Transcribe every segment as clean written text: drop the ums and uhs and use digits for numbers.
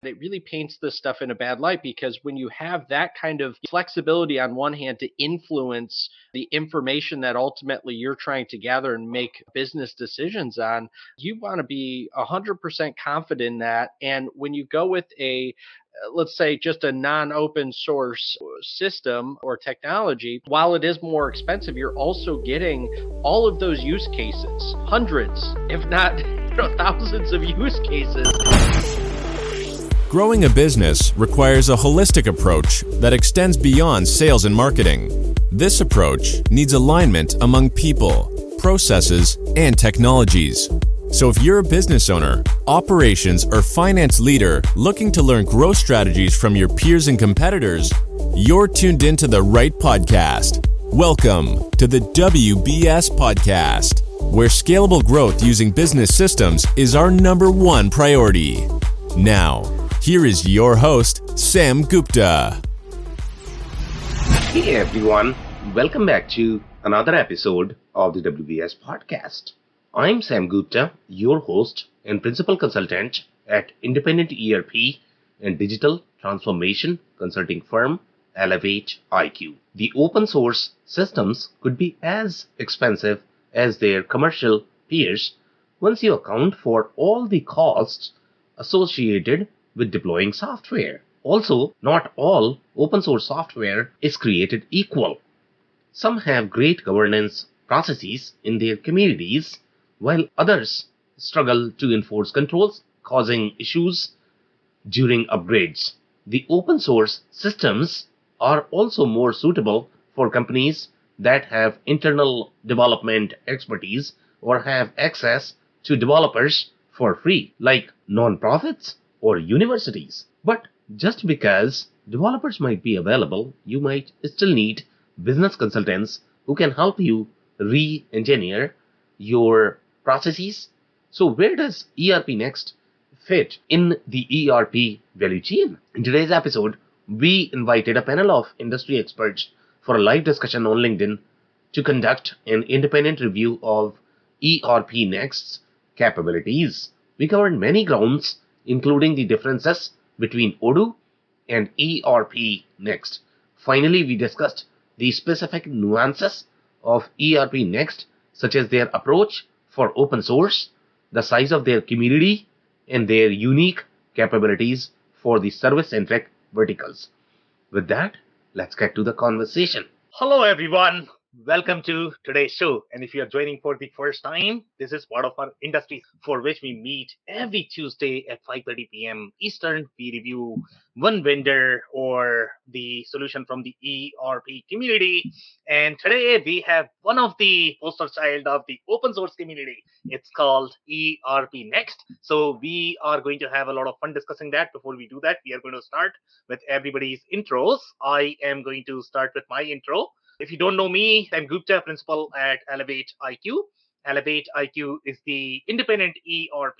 It really paints this stuff in a bad light because when you have that kind of flexibility on one hand to influence the information that ultimately you're trying to gather and make business decisions on, you want to be 100% confident in that. And when you go with let's say just a non-open source system or technology, while it is more expensive, you're also getting all of those use cases, hundreds, if not thousands of use cases. Growing a business requires a holistic approach that extends beyond sales and marketing. This approach needs alignment among people, processes, and technologies. So if you're a business owner, operations, or finance leader looking to learn growth strategies from your peers and competitors, you're tuned into the right podcast. Welcome to the WBS Podcast, where scalable growth using business systems is our number one priority. Now, here is your host, Sam Gupta. Hey everyone, welcome back to another episode of the WBS Podcast. I'm Sam Gupta, your host and principal consultant at independent ERP and digital transformation consulting firm Elevate IQ. The open source systems could be as expensive as their commercial peers once you account for all the costs associated with deploying software. Also, not all open source software is created equal. Some have great governance processes in their communities, while others struggle to enforce controls, causing issues during upgrades. The open source systems are also more suitable for companies that have internal development expertise or have access to developers for free, like nonprofits or universities. But just because developers might be available, you might still need business consultants who can help you re-engineer your processes. So where does ERPNext fit in the ERP value chain? In today's episode, we invited a panel of industry experts for a live discussion on LinkedIn to conduct an independent review of ERPNext's capabilities. We covered many grounds, including the differences between Odoo and ERPNext. Finally, we discussed the specific nuances of ERPNext, such as their approach for open source, the size of their community, and their unique capabilities for the service-centric verticals. With that, let's get to the conversation. Hello, everyone. Welcome to today's show. And if you are joining for the first time, this is part of our industry for which we meet every Tuesday at 5:30 p.m. Eastern. We review one vendor or the solution from the ERP community. And today we have one of the poster child of the open source community. It's called ERPNext. So we are going to have a lot of fun discussing that. Before we do that, we are going to start with everybody's intros. I am going to start with my intro. If you don't know me, I'm Gupta, principal at Elevate IQ. Elevate IQ is the independent ERP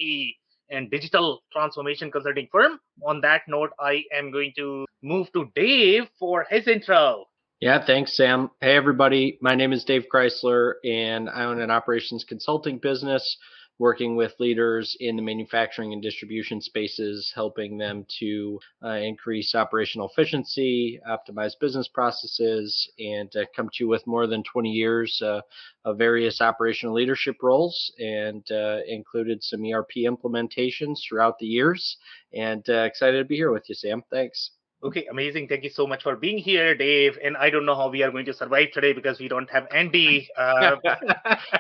and digital transformation consulting firm. On that note, I am going to move to Dave for his intro. Yeah, thanks, Sam. Hey, everybody. My name is Dave Chrysler, and I own an operations consulting business working with leaders in the manufacturing and distribution spaces, helping them to increase operational efficiency, optimize business processes, and come to you with more than 20 years of various operational leadership roles, and included some ERP implementations throughout the years. And excited to be here with you, Sam. Thanks. Okay, amazing. Thank you so much for being here, Dave. And I don't know how we are going to survive today because we don't have Andy.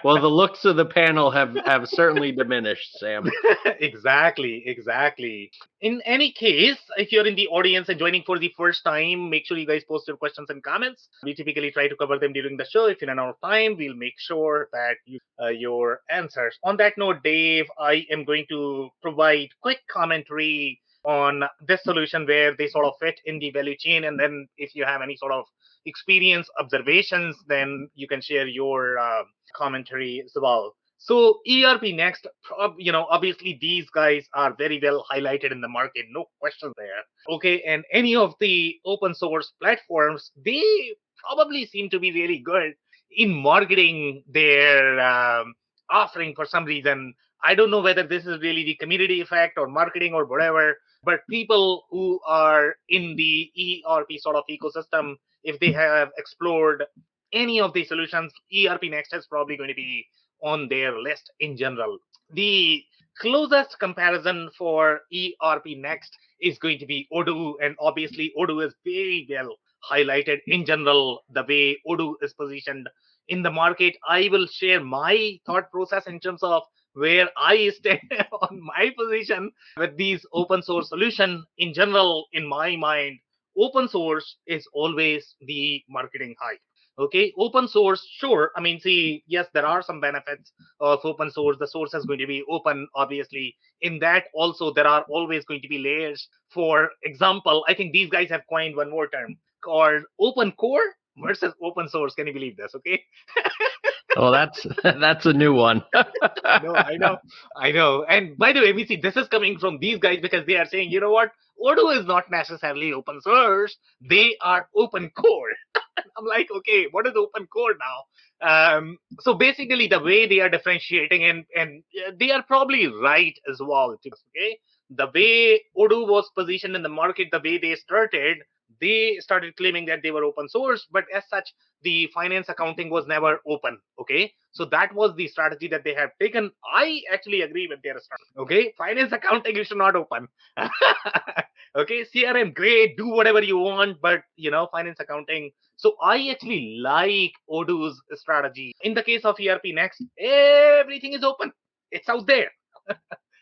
Well, the looks of the panel have certainly diminished, Sam. Exactly. In any case, if you're in the audience and joining for the first time, make sure you guys post your questions and comments. We typically try to cover them during the show. If you run out of time, we'll make sure that you your answers. On that note, Dave, I am going to provide quick commentary on this solution where they sort of fit in the value chain, and then if you have any sort of experience observations, then you can share your commentary as well. So ERPNext, obviously these guys are very well highlighted in the market, no question there. Okay, and any of the open source platforms, they probably seem to be really good in marketing their offering for some reason. I don't know whether this is really the community effect or marketing or whatever, But people who are in the ERP sort of ecosystem, if they have explored any of the solutions, ERPNext is probably going to be on their list in general. The closest comparison for ERPNext is going to be Odoo, and obviously Odoo is very well highlighted in general, the way Odoo is positioned in the market. I will share my thought process in terms of where I stand on my position with these open source solution. In general, in my mind, open source is always the marketing hype. Okay, open source, sure. I mean, see, yes, there are some benefits of open source. The source is going to be open, obviously. In that, also, there are always going to be layers. For example, I think these guys have coined one more term called open core versus open source. Can you believe this? Okay. Oh, that's a new one. No, I know. And by the way, we see this is coming from these guys because they are saying, you know what, Odoo is not necessarily open source; they are open core. I'm like, okay, what is open core now? So basically, the way they are differentiating, and they are probably right as well. Okay, the way Odoo was positioned in the market, the way they started claiming that they were open source, but as such, the finance accounting was never open. Okay, so that was the strategy that they have taken. I actually agree with their strategy. Okay, finance accounting you should not open. Okay, CRM great, do whatever you want, but finance accounting. So I actually like Odoo's strategy. In the case of ERPNext, everything is open. It's out there.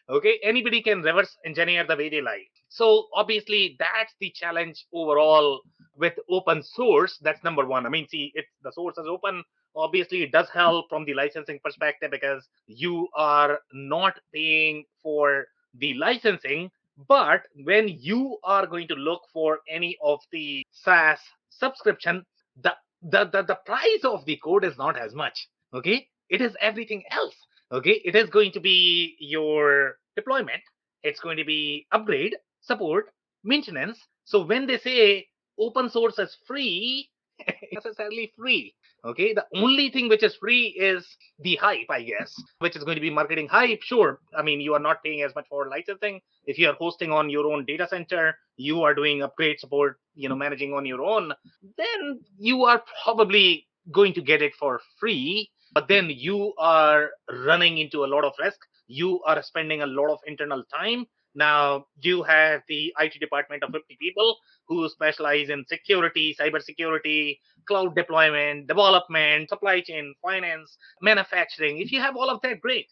Okay, anybody can reverse engineer the way they like. So obviously that's the challenge overall with open source. That's number one. I mean, see, if the source is open, obviously it does help from the licensing perspective because you are not paying for the licensing. But when you are going to look for any of the SaaS subscription, the price of the code is not as much. Okay, it is everything else. Okay, it is going to be your deployment, it's going to be upgrade, support, maintenance. So when they say open source is free, it's necessarily free. Okay, the only thing which is free is the hype, I guess, which is going to be marketing hype. Sure, I mean, you are not paying as much for licensing. If you are hosting on your own data center, you are doing upgrade support, managing on your own, then you are probably going to get it for free. But then you are running into a lot of risk. You are spending a lot of internal time. Now you have the IT department of 50 people who specialize in security, cybersecurity, cloud deployment, development, supply chain, finance, manufacturing. If you have all of that, great.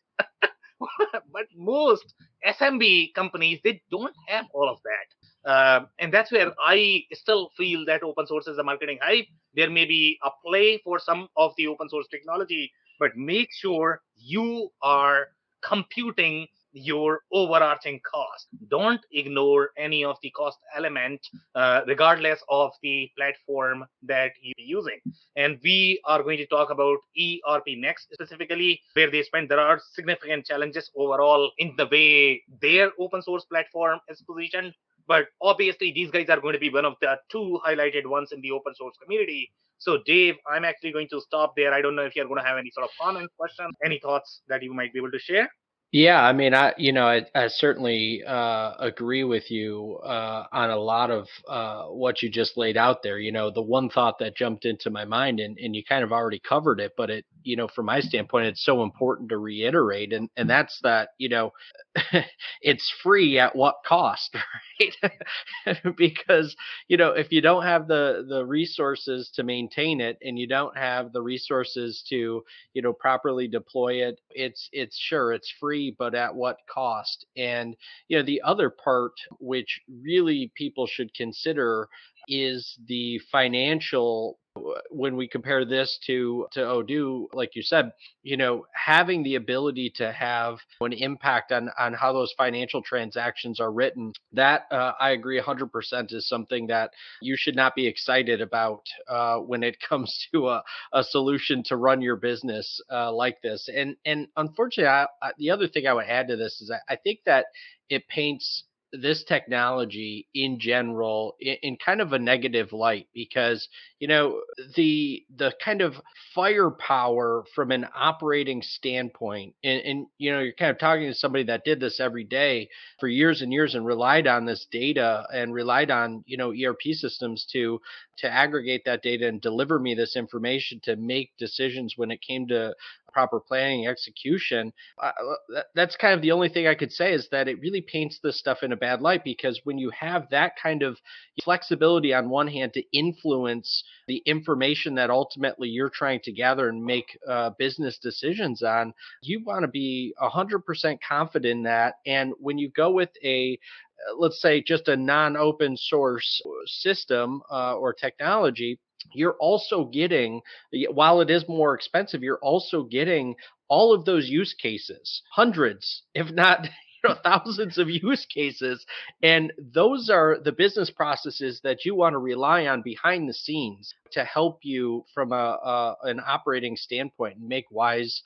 But most SMB companies, they don't have all of that. And that's where I still feel that open source is a marketing hype. There may be a play for some of the open source technology, but make sure you are computing your overarching cost. Don't ignore any of the cost element, regardless of the platform that you're using. And we are going to talk about ERPNext specifically, where they spend. There are significant challenges overall in the way their open source platform is positioned. But obviously, these guys are going to be one of the two highlighted ones in the open source community. So, Dave, I'm actually going to stop there. I don't know if you're going to have any sort of comments, questions, any thoughts that you might be able to share. Yeah, I mean, I certainly agree with you on a lot of what you just laid out there. The one thought that jumped into my mind, and you kind of already covered it, but from my standpoint, it's so important to reiterate, and that's that, it's free at what cost, right? Because if you don't have the resources to maintain it, and you don't have the resources to properly deploy it, it's sure it's free, but at what cost? And the other part which really people should consider is the financial. When we compare this to Odoo, like you said, having the ability to have an impact on how those financial transactions are written, that I agree 100% is something that you should not be excited about when it comes to a solution to run your business like this. And unfortunately, the other thing I would add to this is I think that it paints this technology in general in kind of a negative light because the kind of firepower from an operating standpoint and you're kind of talking to somebody that did this every day for years and years and relied on this data and relied on ERP systems to aggregate that data and deliver me this information to make decisions when it came to proper planning and execution. That's kind of the only thing I could say is that it really paints this stuff in a bad light because when you have that kind of flexibility on one hand to influence the information that ultimately you're trying to gather and make business decisions on, you want to be 100% confident in that. And when you go with a let's say just a non-open source system or technology, you're also getting, while it is more expensive, you're also getting all of those use cases, hundreds, if not thousands of use cases. And those are the business processes that you want to rely on behind the scenes to help you from an operating standpoint and make wise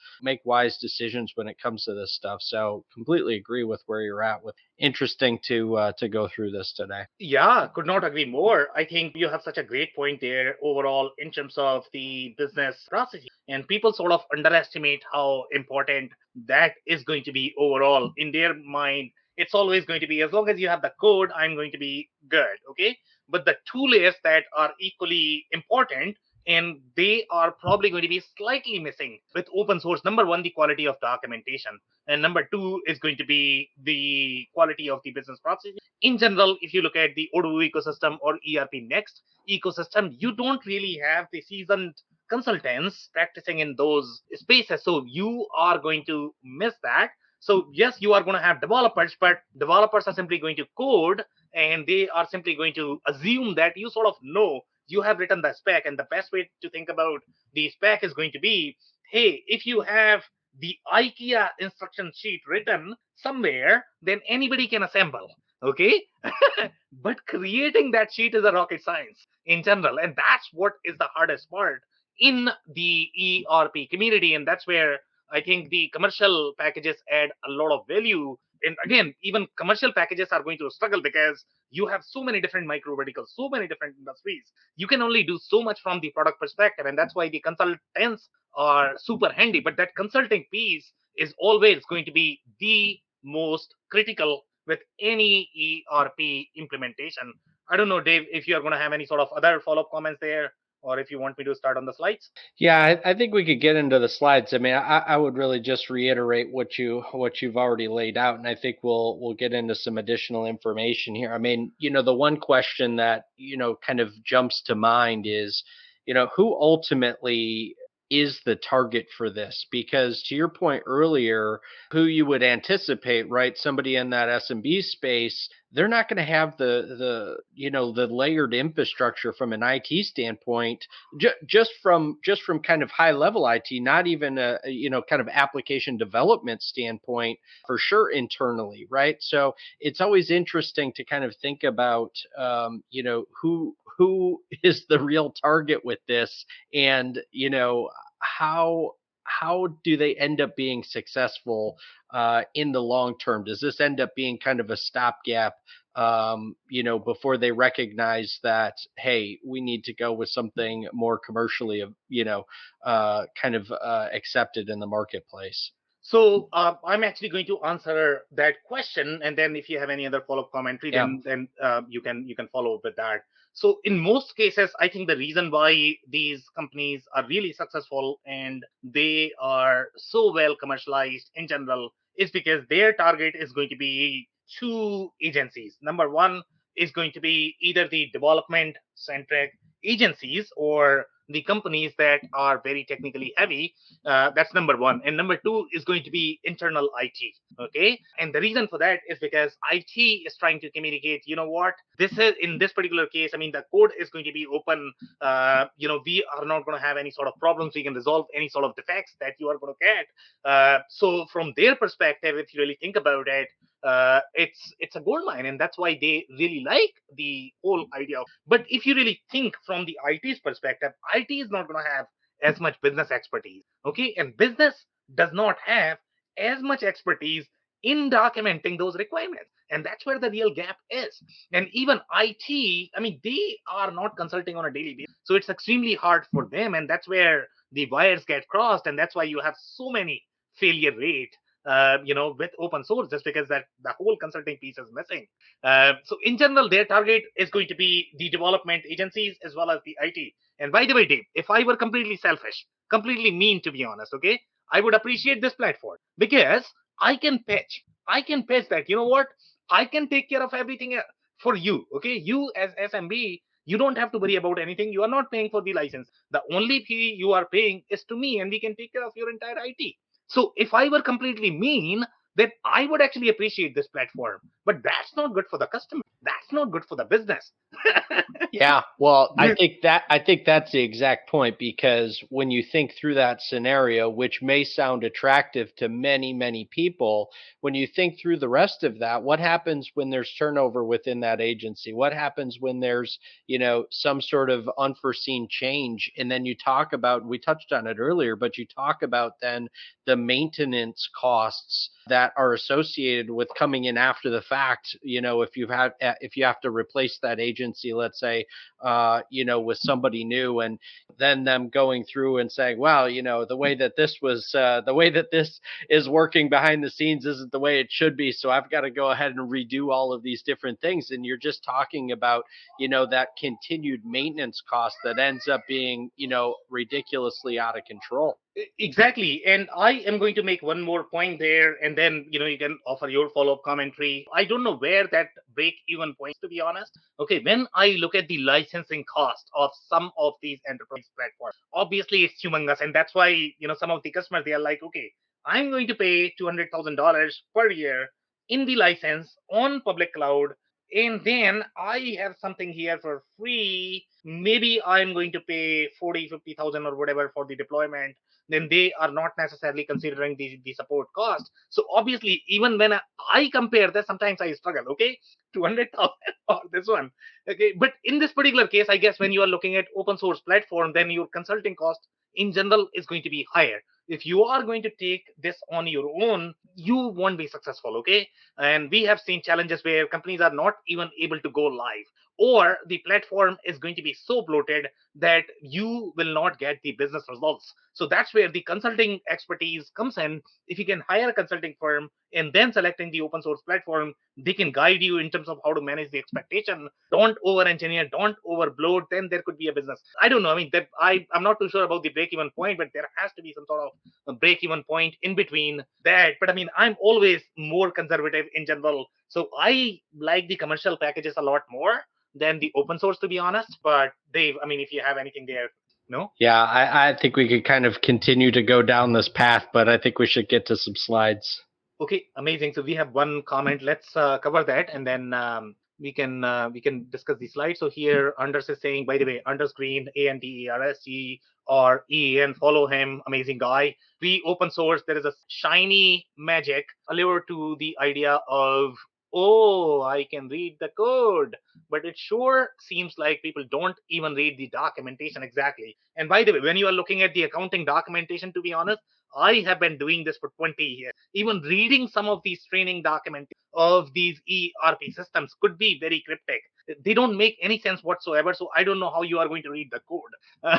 decisions when it comes to this stuff. So completely agree with where you're at. With interesting to go through this today. Yeah, could not agree more. I think you have such a great point there overall in terms of the business process. And people sort of underestimate how important that is going to be overall. In their mind, it's always going to be as long as you have the code, I'm going to be good. Okay. But the two layers that are equally important and they are probably going to be slightly missing with open source. Number one, the quality of documentation. And number two is going to be the quality of the business process. In general, if you look at the Odoo ecosystem or ERPNext ecosystem, you don't really have the seasoned consultants practicing in those spaces. So you are going to miss that. So yes, you are going to have developers, but developers are simply going to code and they are simply going to assume that you sort of know you have written the spec. And the best way to think about the spec is going to be, hey, if you have the IKEA instruction sheet written somewhere, then anybody can assemble. Okay. But creating that sheet is a rocket science in general. And that's what is the hardest part in the ERP community. And that's where I think the commercial packages add a lot of value. And again, even commercial packages are going to struggle because you have so many different micro verticals, so many different industries. You can only do so much from the product perspective. And that's why the consultants are super handy. But that consulting piece is always going to be the most critical with any ERP implementation. I don't know, Dave, if you are going to have any sort of other follow-up comments there, or if you want me to start on the slides. Yeah, I think we could get into the slides. I mean, I would really just reiterate what you've already laid out, and I think we'll get into some additional information here. I mean, the one question that kind of jumps to mind is, who ultimately is the target for this? Because to your point earlier, who you would anticipate, right? Somebody in that SMB space, they're not going to have the layered infrastructure from an IT standpoint, just from kind of high level IT, not even a kind of application development standpoint for sure internally, right? So it's always interesting to kind of think about who is the real target with this, and how do they end up being successful in the long term? Does this end up being kind of a stopgap, before they recognize that, hey, we need to go with something more commercially, kind of accepted in the marketplace? So I'm actually going to answer that question, and then if you have any other follow-up commentary, Yeah. then you can follow up with that. So in most cases, I think the reason why these companies are really successful and they are so well commercialized in general is because their target is going to be two agencies. Number one is going to be either the development-centric agencies or the companies that are very technically heavy. That's number one. And number two is going to be internal IT. Okay. And the reason for that is because IT is trying to communicate, you know what, this is in this particular case, I mean, the code is going to be open. We are not going to have any sort of problems. We can resolve any sort of defects that you are going to get. So from their perspective, if you really think about it, it's a gold mine, and that's why they really like the whole idea. But if you really think from the IT's perspective, IT is not going to have as much business expertise. Okay, and business does not have as much expertise in documenting those requirements. And that's where the real gap is. And even IT, I mean, they are not consulting on a daily basis. So it's extremely hard for them. And that's where the wires get crossed. And that's why you have so many failure rate, with open source, just because that the whole consulting piece is missing. So in general, their target is going to be the development agencies as well as the IT. And by the way, Dave, if I were completely selfish, completely mean, to be honest, okay, I would appreciate this platform because I can pitch. I can pitch that, you know what? I can take care of everything for you. Okay. You as SMB, you don't have to worry about anything. You are not paying for the license. The only fee you are paying is to me, and we can take care of your entire IT. So if I were completely mean, then I would actually appreciate this platform. But that's not good for the customer. That's not good for the business. Yeah, well, I think that's the exact point, because when you think through that scenario, which may sound attractive to many, many people, when you think through the rest of that, what happens when there's turnover within that agency? What happens when there's, some sort of unforeseen change? And then you talk about, we touched on it earlier, but you talk about then the maintenance costs that are associated with coming in after the fact. If you have to replace that agency, let's say, with somebody new, and then them going through and saying, well, the way that this is working behind the scenes isn't the way it should be, so I've got to go ahead and redo all of these different things. And you're just talking about, that continued maintenance cost that ends up being, ridiculously out of control. Exactly. And I am going to make one more point there, and then, you can offer your follow-up commentary. I don't know where that break-even point is, to be honest. Okay, when I look at the licensing cost of some of these enterprise platforms, obviously it's humongous. And that's why, some of the customers, they are like, okay, I'm going to pay $200,000 per year in the license on public cloud. And then I have something here for free. Maybe I'm going to pay 40, 50,000 or whatever for the deployment. Then they are not necessarily considering the support cost. So obviously, even when I compare that, sometimes I struggle. Okay, 200,000 or this one. Okay, but in this particular case, I guess when you are looking at open source platform, then your consulting cost in general is going to be higher. If you are going to take this on your own, you won't be successful. Okay, and we have seen challenges where companies are not even able to go live, or the platform is going to be so bloated that you will not get the business results. So that's where the consulting expertise comes in. If you can hire a consulting firm and then selecting the open source platform, they can guide you in terms of how to manage the expectation. Don't over engineer, don't over bloat, then there could be a business. I don't know. I mean, I'm not too sure about the break even point, but there has to be some sort of a break even point in between that. But I mean, I'm always more conservative in general. So I like the commercial packages a lot more than the open source, to be honest. But Dave, I mean, if you have anything there, no? Yeah, I think we could kind of continue to go down this path, but I think we should get to some slides. Okay, amazing. So we have one comment. Let's cover that, and then we can discuss the slide. So here, Anders is saying, by the way, Anders Green, ANDERSG or EAN, follow him. Amazing guy. We open source. There is a shiny magic allure to the idea of, oh, I can read the code. But it sure seems like people don't even read the documentation exactly. And by the way, when you are looking at the accounting documentation, to be honest, I have been doing this for 20 years. Even reading some of these training documents of these ERP systems could be very cryptic. They don't make any sense whatsoever. So I don't know how you are going to read the code.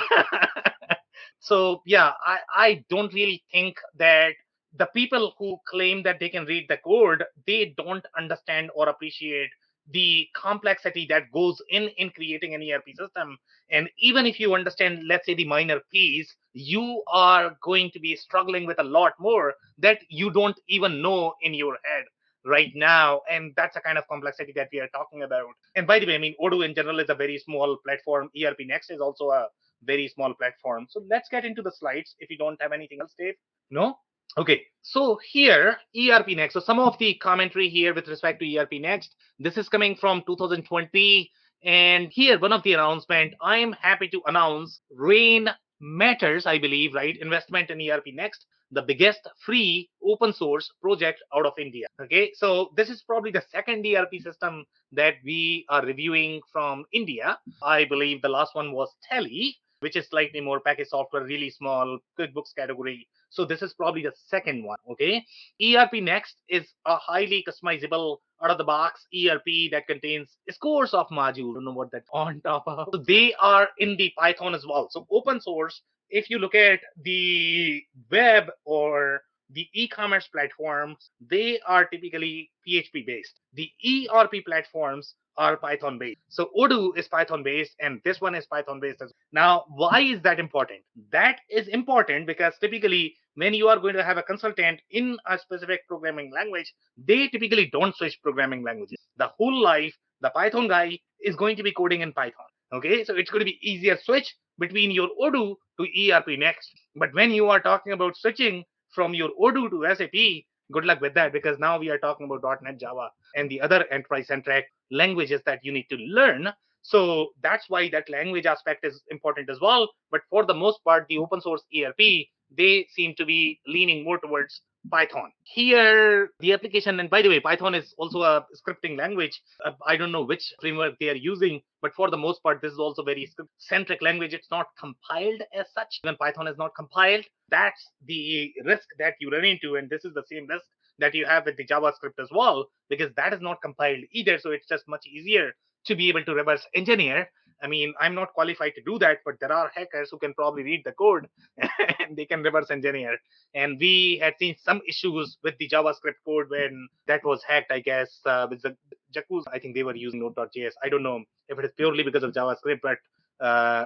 So yeah, I don't really think that the people who claim that they can read the code, they don't understand or appreciate the complexity that goes in creating an ERP system. And even if you understand, let's say, the minor piece, you are going to be struggling with a lot more that you don't even know in your head right now. And that's a kind of complexity that we are talking about. And by the way, I mean, Odoo in general is a very small platform. ERPNext is also a very small platform. So let's get into the slides if you don't have anything else, Dave. No? Okay, so here, ERPNext. So some of the commentary here with respect to ERPNext, this is coming from 2020. And here, one of the announcement, I am happy to announce Rain Matters, I believe, right? Investment in ERPNext, the biggest free open source project out of India. Okay, so this is probably the second ERP system that we are reviewing from India. I believe the last one was Tele, which is slightly more package software, really small, QuickBooks category. So this is probably the second one. Okay. ERPNext is a highly customizable out of the box ERP that contains scores of modules. I don't know what that on top of. So they are in the Python as well. So open source, if you look at the web or the e-commerce platforms, they are typically PHP based. The ERP platforms are Python based. So Odoo is Python based and this one is Python based as well. Now, why is that important? That is important because typically when you are going to have a consultant in a specific programming language, they typically don't switch programming languages. The whole life, the Python guy is going to be coding in Python. Okay, so it's going to be easier switch between your Odoo to ERPNext. But when you are talking about switching from your Odoo to SAP, good luck with that because now we are talking about .NET, Java, and the other enterprise-centric languages that you need to learn. So that's why that language aspect is important as well. But for the most part, the open source ERP, they seem to be leaning more towards Python. Here, the application, and by the way, Python is also a scripting language. I don't know which framework they are using, but for the most part, this is also very script-centric language. It's not compiled as such. When Python is not compiled, that's the risk that you run into, and this is the same risk that you have with the JavaScript as well, because that is not compiled either. So it's just much easier to be able to reverse engineer. I mean, I'm not qualified to do that, but there are hackers who can probably read the code and they can reverse engineer. And we had seen some issues with the JavaScript code when that was hacked, I guess, with the Jacuzzi. I think they were using Node.js. I don't know if it is purely because of JavaScript, but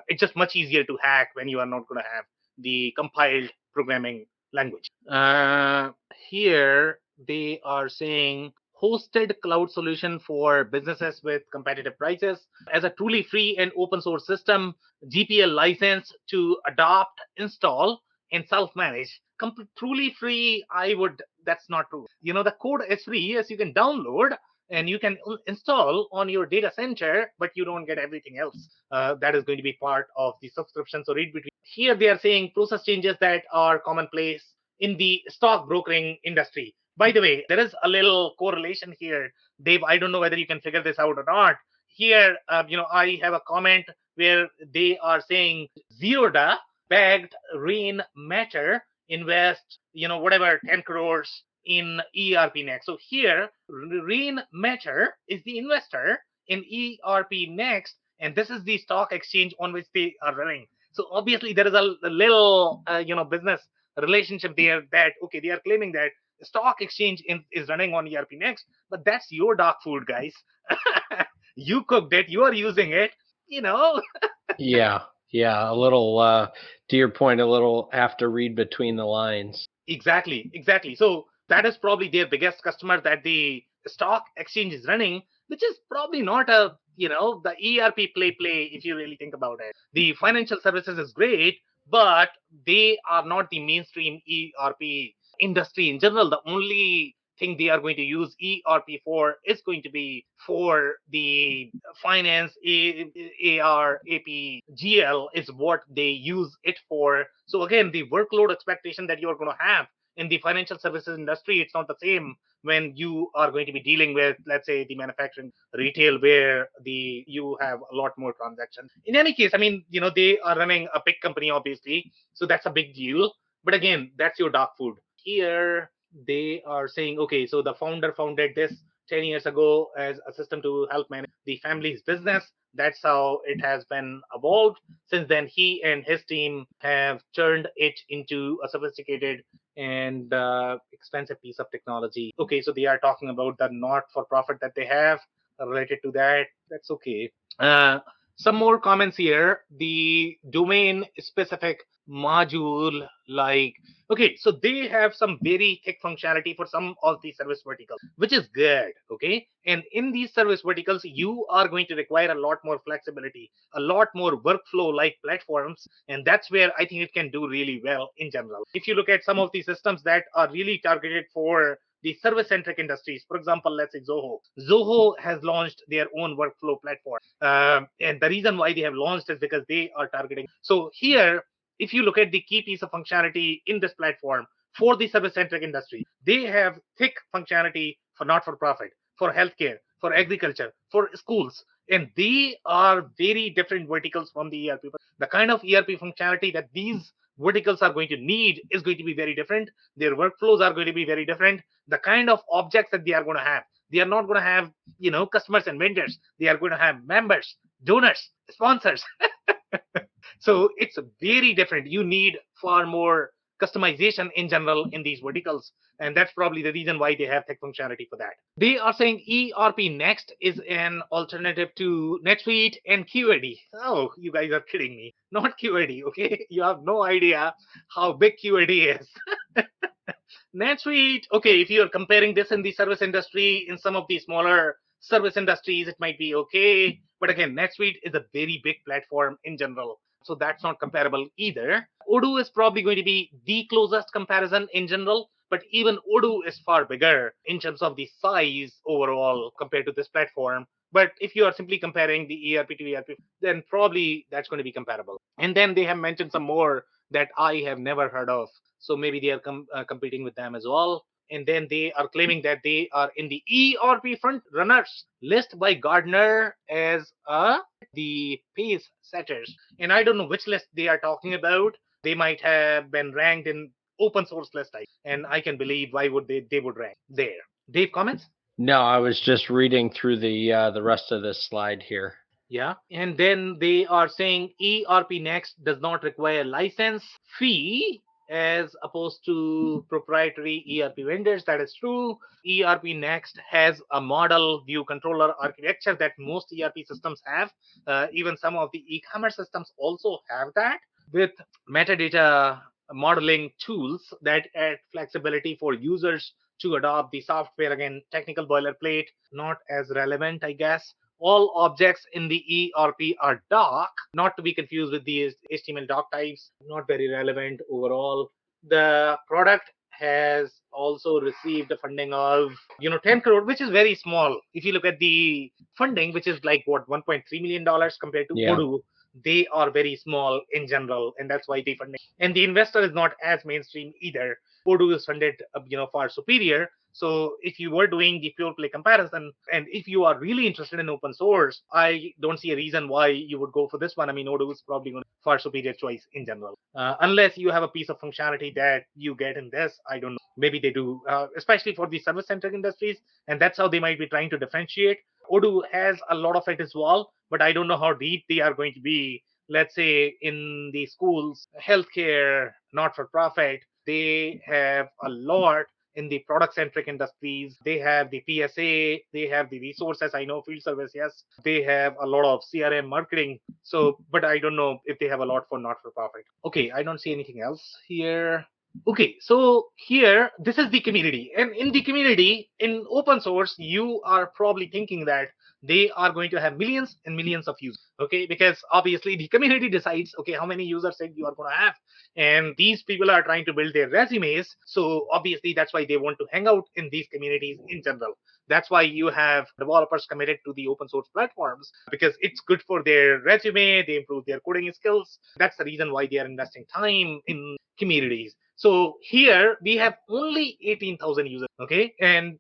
it's just much easier to hack when you are not going to have the compiled programming language. Here, they are saying hosted cloud solution for businesses with competitive prices as a truly free and open source system, GPL license to adopt, install, and self-manage. Truly free, that's not true. The code is free. Yes, you can download and you can install on your data center, but you don't get everything else. That is going to be part of the subscription. So read between. Here they are saying process changes that are commonplace in the stock brokering industry. By the way, there is a little correlation here, Dave. I don't know whether you can figure this out or not. Here, I have a comment where they are saying Zeroda bagged Rain Matter invest, whatever 10 crores in ERPNext. So here, Rain Matter is the investor in ERPNext, and this is the stock exchange on which they are running. So obviously there is a little, business relationship there that, okay, they are claiming that stock exchange is running on ERPNext, but that's your dog food, guys. You cooked it, you are using it, Yeah, a little, to your point, a little have to read between the lines. Exactly. So that is probably their biggest customer that the stock exchange is running, which is probably not the ERP play if you really think about it. The financial services is great, but they are not the mainstream ERP industry in general. The only thing they are going to use ERP for is going to be for the finance, AR, AP, GL is what they use it for. So again, the workload expectation that you're going to have in the financial services industry, it's not the same when you are going to be dealing with, let's say, the manufacturing retail where you have a lot more transactions. In any case, I mean, they are running a big company, obviously, so that's a big deal. But again, that's your dog food. Here, they are saying, okay, so the founder founded this 10 years ago as a system to help manage the family's business. That's how it has been evolved. Since then, he and his team have turned it into a sophisticated and expensive piece of technology. Okay, so they are talking about the not-for-profit that they have related to that. That's okay. Some more comments here. The domain-specific module, like, okay, so they have some very thick functionality for some of the service verticals, which is good. Okay, and in these service verticals, you are going to require a lot more flexibility, a lot more workflow like platforms, and that's where I think it can do really well in general. If you look at some of the systems that are really targeted for the service-centric industries, for example, let's say Zoho has launched their own workflow platform, and the reason why they have launched is because they are targeting. So here, if you look at the key piece of functionality in this platform for the service-centric industry, they have thick functionality for not-for-profit, for healthcare, for agriculture, for schools, and they are very different verticals from the ERP. The kind of ERP functionality that these verticals are going to need is going to be very different. Their workflows are going to be very different. The kind of objects that they are going to have, they are not going to have, customers and vendors. They are going to have members, donors, sponsors. So it's very different. You need far more customization in general in these verticals. And that's probably the reason why they have tech functionality for that. They are saying ERPNext is an alternative to NetSuite and QAD. Oh, you guys are kidding me. Not QAD, okay? You have no idea how big QAD is. NetSuite, okay, if you're comparing this in the service industry, in some of the smaller service industries, it might be okay. But again, NetSuite is a very big platform in general. So that's not comparable either. Odoo is probably going to be the closest comparison in general, but even Odoo is far bigger in terms of the size overall compared to this platform. But if you are simply comparing the ERP to ERP, then probably that's going to be comparable. And then they have mentioned some more that I have never heard of. So maybe they are competing with them as well. And then they are claiming that they are in the ERP front runners list by Gartner as the pace setters. And I don't know which list they are talking about. They might have been ranked in open source list, and I can believe why would they would rank there. Dave, comments? No, I was just reading through the rest of this slide here. Yeah. And then they are saying ERPNext does not require license fee as opposed to proprietary ERP vendors. That is true. ERPNext has a model view controller architecture that most ERP systems have. Even some of the e-commerce systems also have that, with metadata modeling tools that add flexibility for users to adopt the software. Again, technical boilerplate, not as relevant, I guess. All objects in the ERP are doc, not to be confused with the HTML doc types, not very relevant overall. The product has also received a funding of 10 crore, which is very small. If you look at the funding, which is like what, $1.3 million compared to Odoo, they are very small in general, and that's why they funding. And the investor is not as mainstream either. Odoo is funded, far superior. So if you were doing the pure play comparison, and if you are really interested in open source, I don't see a reason why you would go for this one. I mean, Odoo is probably going to be a far superior choice in general. Unless you have a piece of functionality that you get in this, I don't know. Maybe they do, especially for the service-centric industries, and that's how they might be trying to differentiate. Odoo has a lot of it as well, but I don't know how deep they are going to be. Let's say in the schools, healthcare, not-for-profit, they have a lot. In the product-centric industries, they have the PSA, they have the resources. I know field service, yes. They have a lot of CRM marketing. So, but I don't know if they have a lot for not-for-profit. Okay, I don't see anything else here. Okay, so here, this is the community. And in the community, in open source, you are probably thinking that they are going to have millions and millions of users, okay? Because obviously the community decides, okay, how many users you are going to have. And these people are trying to build their resumes. So obviously that's why they want to hang out in these communities in general. That's why you have developers committed to the open source platforms, because it's good for their resume. They improve their coding skills. That's the reason why they are investing time in communities. So here we have only 18,000 users, okay? And,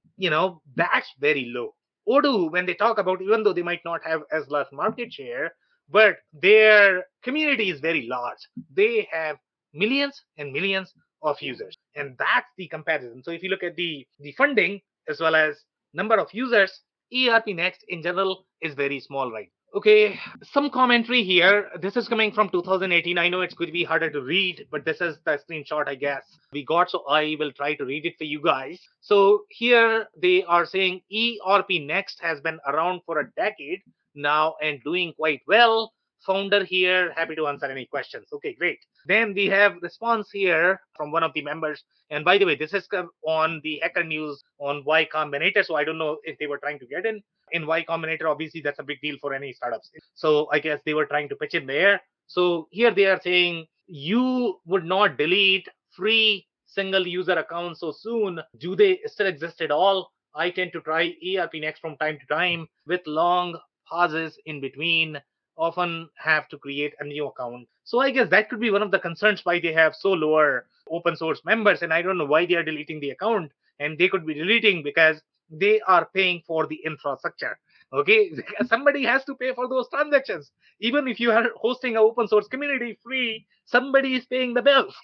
that's very low. Odoo, when they talk about, even though they might not have as large market share, but their community is very large. They have millions and millions of users. And that's the comparison. So if you look at the funding as well as number of users, ERPNext in general is very small, right? Okay, some commentary here. This is coming from 2018. I know it's going to be harder to read, but this is the screenshot, I guess, we got. So I will try to read it for you guys. So here they are saying ERPNext has been around for a decade now and doing quite well. Founder here, happy to answer any questions. Okay, great. Then we have response here from one of the members. And by the way, this is on the Hacker News on Y Combinator. So I don't know if they were trying to get in Y Combinator. Obviously, that's a big deal for any startups. So I guess they were trying to pitch in there. So here they are saying you would not delete free single user accounts so soon. Do they still exist at all? I tend to try ERPNext from time to time with long pauses in between. Often have to create a new account. So I guess that could be one of the concerns why they have so lower open source members. And I don't know why they are deleting the account. And they could be deleting because they are paying for the infrastructure. Okay, somebody has to pay for those transactions. Even if you are hosting an open source community free, somebody is paying the bills.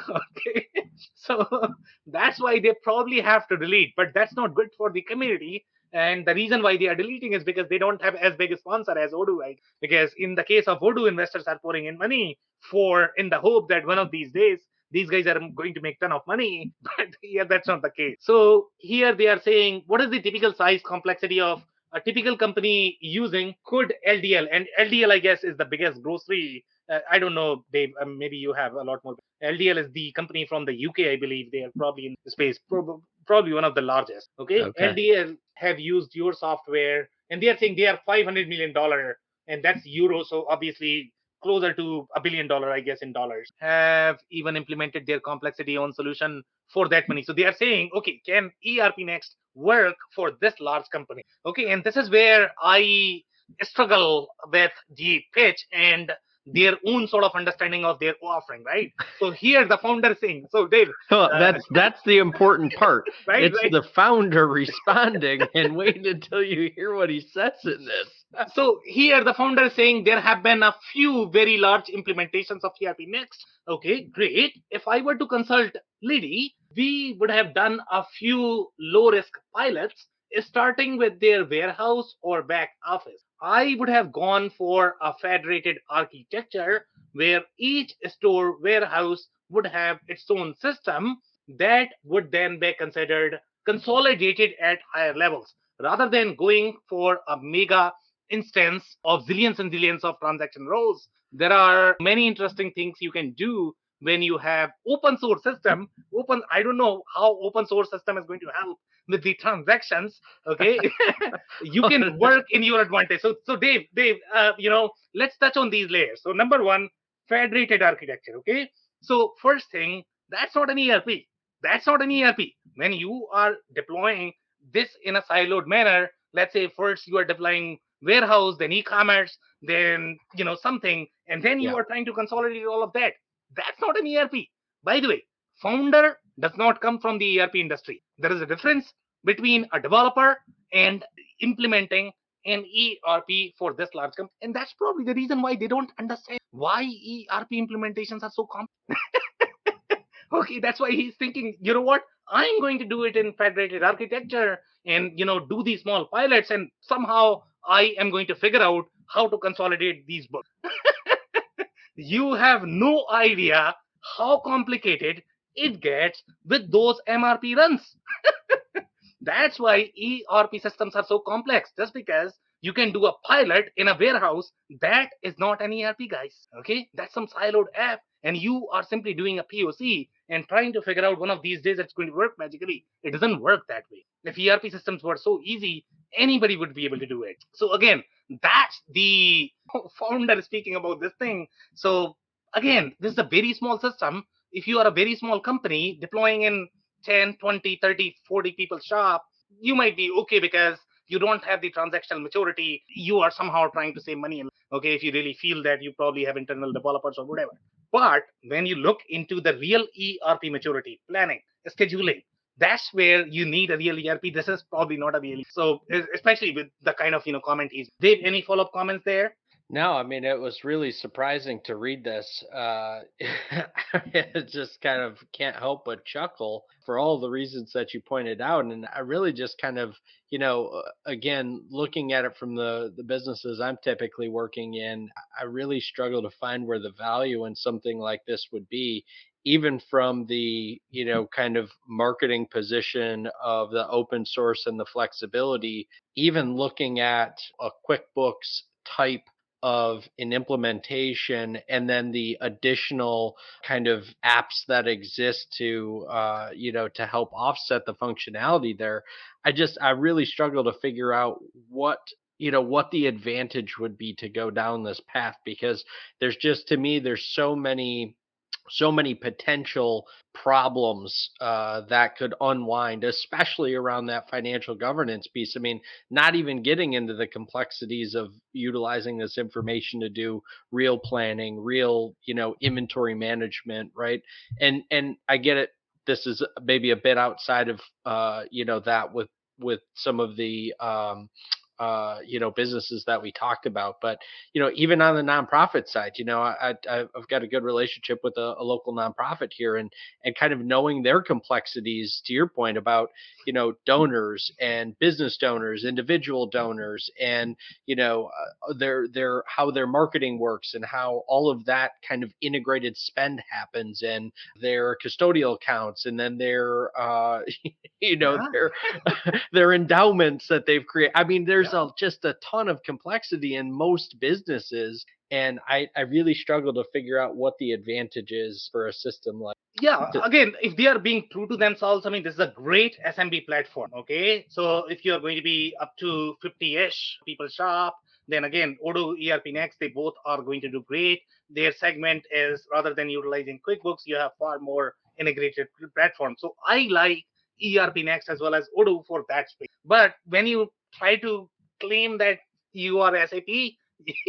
Okay, so that's why they probably have to delete, but that's not good for the community. And the reason why they are deleting is because they don't have as big a sponsor as Odoo, right? Because in the case of Odoo, investors are pouring in money for in the hope that one of these days these guys are going to make ton of money. But here that's not the case. So here they are saying, what is the typical size complexity of a typical company using could LDL, and LDL I guess is the biggest grocery. I don't know, Dave. Maybe you have a lot more. LDL is the company from the UK, I believe. They are probably in the space, probably one of the largest. Okay, Okay. LDL have used your software, and they are saying they are $500 million, and that's euro. So obviously closer to $1 billion, I guess, in dollars. Have even implemented their complexity on solution for that money. So they are saying, okay, can ERPNext work for this large company? Okay, and this is where I struggle with the pitch and their own sort of understanding of their offering, right? So here the founder is saying, so Dave, Well, uh, that's the important part. right, It's right. the founder responding, and wait until you hear what he says in this. So here the founder is saying there have been a few very large implementations of ERPNext. Okay, great. If I were to consult Liddy, we would have done a few low risk pilots starting with their warehouse or back office. I would have gone for a federated architecture where each store warehouse would have its own system that would then be considered consolidated at higher levels rather than going for a mega instance of zillions and zillions of transaction rows. There are many interesting things you can do when you have open source system. I don't know how open source system is going to help with the transactions. Okay, you can work in your advantage. So Dave, let's touch on these layers. So number one, federated architecture. Okay, so first thing, that's not an ERP. That's not an ERP. When you are deploying this in a siloed manner, let's say first you are deploying warehouse, then e-commerce, then something, and then you Yeah. are trying to consolidate all of that. That's not an ERP. By the way, founder does not come from the ERP industry. There is a difference between a developer and implementing an ERP for this large company, and that's probably the reason why they don't understand why ERP implementations are so complex. Okay, that's why he's thinking, you know what, I'm going to do it in federated architecture and do these small pilots, and somehow I am going to figure out how to consolidate these books. You have no idea how complicated it gets with those MRP runs. That's why ERP systems are so complex, just because you can do a pilot in a warehouse. That is not an ERP, guys. Okay, that's some siloed app, and you are simply doing a POC and trying to figure out one of these days it's going to work magically. It doesn't work that way. If ERP systems were so easy, anybody would be able to do it. So again, that's the founder speaking about this thing. So again, this is a very small system. If you are a very small company deploying in 10, 20, 30, 40 people shop, you might be okay because you don't have the transactional maturity. You are somehow trying to save money. Okay, if you really feel that, you probably have internal developers or whatever. But when you look into the real ERP maturity, planning, scheduling, that's where you need a real ERP. This is probably not a real. So especially with the kind of comment is. Dave, any follow-up comments there? No, I mean, it was really surprising to read this. It just kind of can't help but chuckle for all the reasons that you pointed out. And I really just kind of, again, looking at it from the businesses I'm typically working in, I really struggle to find where the value in something like this would be, even from the, kind of marketing position of the open source and the flexibility, even looking at a QuickBooks type of an implementation and then the additional kind of apps that exist to to help offset the functionality there. I really struggle to figure out what the advantage would be to go down this path, because there's just, to me, there's so many potential problems that could unwind, especially around that financial governance piece. I mean, not even getting into the complexities of utilizing this information to do real planning, real, inventory management, right? And I get it. This is maybe a bit outside of, that with some of the businesses that we talked about. But even on the nonprofit side, I've got a good relationship with a local nonprofit here, and kind of knowing their complexities. To your point about donors and business donors, individual donors, and their how their marketing works, and how all of that kind of integrated spend happens, and their custodial accounts, and then their Yeah. their their endowments that they've created. I mean, there's Yeah. just a ton of complexity in most businesses, and I really struggle to figure out what the advantage is for a system like. Yeah, again, if they are being true to themselves, I mean, this is a great SMB platform. Okay, so if you're going to be up to 50-ish people shop, then again, Odoo, ERPNext, they both are going to do great. Their segment is, rather than utilizing QuickBooks, you have far more integrated platform. So I like ERPNext as well as Odoo for that space. But when you try to claim that you are SAP,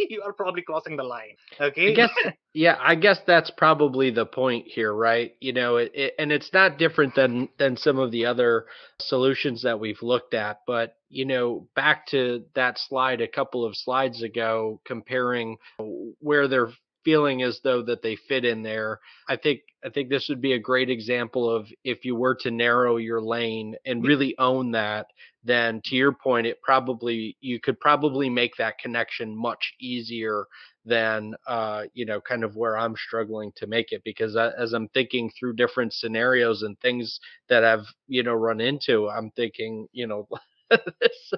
you are probably crossing the line. I Okay. guess, yeah, I guess that's probably the point here, right? And it's not different than some of the other solutions that we've looked at, but back to that slide a couple of slides ago, comparing where they're feeling as though that they fit in there. I think this would be a great example of, if you were to narrow your lane and really own that, then to your point, you could probably make that connection much easier than kind of where I'm struggling to make it, because as I'm thinking through different scenarios and things that I've run into, I'm thinking this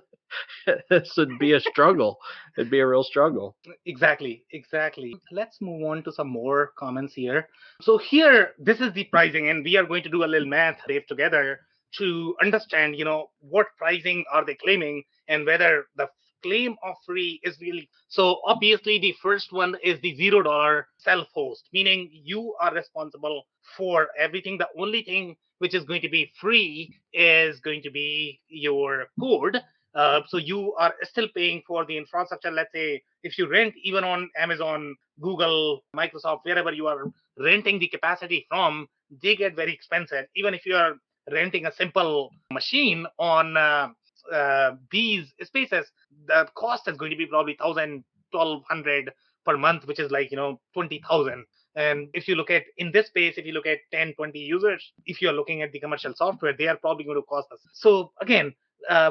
this would be a struggle. It'd be a real struggle. Exactly, exactly. Let's move on to some more comments here. So here, this is the pricing, and we are going to do a little math, Dave, together to understand, what pricing are they claiming and whether the claim of free is really. So obviously, the first one is the $0 self-host, meaning you are responsible for everything. The only thing which is going to be free is going to be your code. So you are still paying for the infrastructure. Let's say if you rent even on Amazon, Google, Microsoft, wherever you are renting the capacity from, they get very expensive. Even if you are renting a simple machine on these spaces, the cost is going to be probably 1,000, 1,200 per month, which is like 20,000. And if you look at in this space, if you look at 10, 20 users, if you're looking at the commercial software, they are probably going to cost us. So again,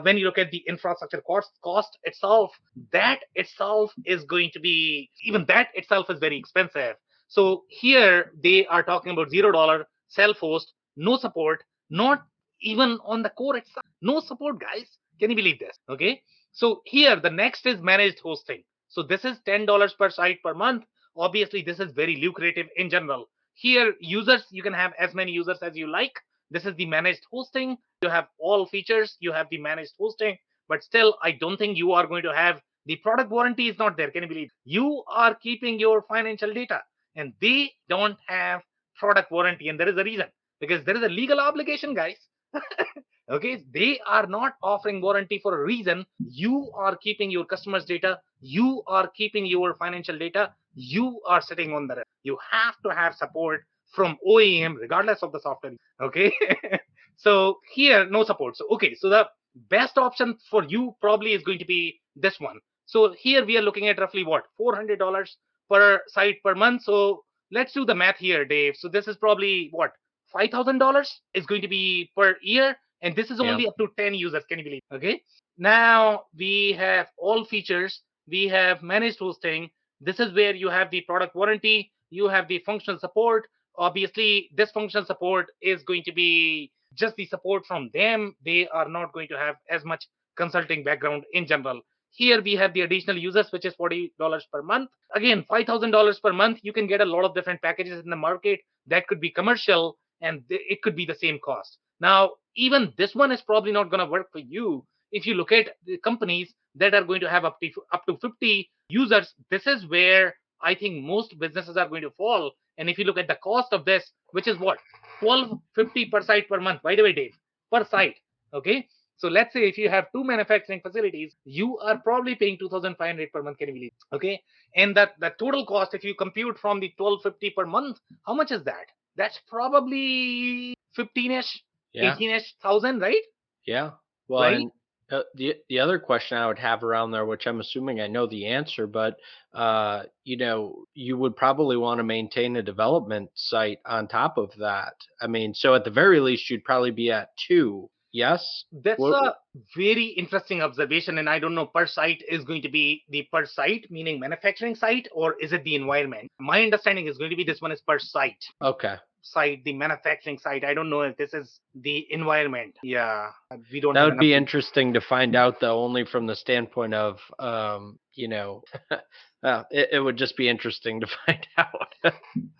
when you look at the infrastructure cost itself, that itself is going to be, even that itself is very expensive. So here they are talking about $0 self-host, no support, not even on the core itself, no support, guys. Can you believe this? Okay. So here the next is managed hosting. So this is $10 per site per month. Obviously, this is very lucrative in general. Here, users, you can have as many users as you like. This is the managed hosting. You have all features. You have the managed hosting, but still, I don't think you are going to have the product warranty is not there. Can you believe? You are keeping your financial data, and they don't have product warranty, and there is a reason, because there is a legal obligation, guys. Okay, they are not offering warranty for a reason. You are keeping your customers' data, you are keeping your financial data, you are sitting on the rest. You have to have support from OEM regardless of the software. Okay. So here no support. So okay, so the best option for you probably is going to be this one. So here we are looking at roughly what, $400 per site per month. So let's do the math here, Dave. So this is probably what, $5,000 is going to be per year, and this is Yeah. only up to 10 users. Can you believe? Okay. Now we have all features. We have managed hosting. This is where you have the product warranty. You have the functional support. Obviously, this functional support is going to be just the support from them. They are not going to have as much consulting background in general. Here we have the additional users, which is $40 per month. Again, $5,000 per month. You can get a lot of different packages in the market that could be commercial, and it could be the same cost. Now, even this one is probably not going to work for you. If you look at the companies that are going to have up to 50 users, this is where I think most businesses are going to fall. And if you look at the cost of this, which is what, 1250 per site per month. By the way, Dave, per site. Okay. So let's say if you have two manufacturing facilities, you are probably paying 2,500 per month. Can you believe? Okay. And that the total cost, if you compute from the 1250 per month, how much is that? That's probably 15ish, Yeah. 18ish thousand, right? Yeah. Well, right? and the other question I would have around there, which I'm assuming I know the answer, but you would probably want to maintain a development site on top of that. I mean, so at the very least, you'd probably be at two. Yes. That's What? a very interesting observation, and I don't know per site is going to be the per site, meaning manufacturing site, or is it the environment? My understanding is going to be this one is per site. Okay. Site, the manufacturing site. I don't know if this is the environment. Yeah, we don't That have would enough. be interesting to find out, though, only from the standpoint of, it would just be interesting to find out.